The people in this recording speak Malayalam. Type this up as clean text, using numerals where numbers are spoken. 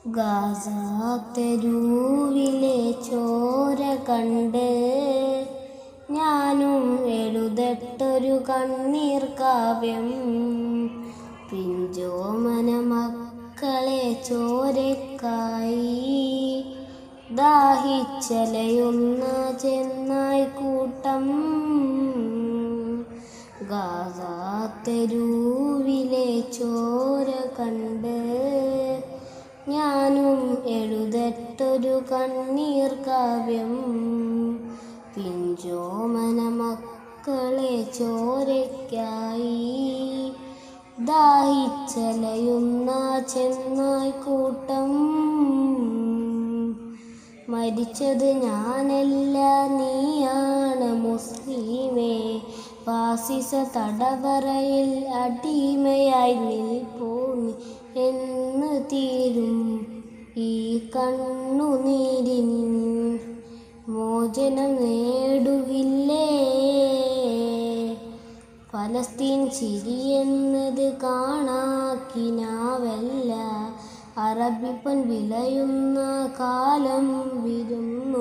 ഗാസ തെരുവിലെ ചോര കണ്ട് ഞാനും എഴുതട്ടൊരു കണ്ണീർ കാവ്യം. പിഞ്ചോമന മക്കളെ ചോരക്കായി ദാഹിച്ചലയുന്ന ചെന്നായ് കൂട്ടം. ഗാസ തെരുവിലെ ചോര കണ്ട് ഞാനും എഴുതട്ടൊരു കണ്ണീർ കാവ്യം. പിഞ്ചോമന മക്കളെ ചോരയ്ക്കായി ദാഹിച്ചലയുന്ന ചെന്നായ് കൂട്ടം. മരിച്ചത് ഞാനല്ല, നീയാണ് മുസ്ലിമേ. ഫാസിസ തടവറയിൽ അടിമയായി നിൽപ്പൂ നീ എന്ന് തീരും ഈ കണ്ണുനീരിൻ മോചനം നേടുകില്ലേ? ഫലസ്തീൻ ചിരിയെന്നത് കാണാക്കിനാവല്ല, അറബിപ്പൻ വിളയുന്ന കാലം വരുന്നു.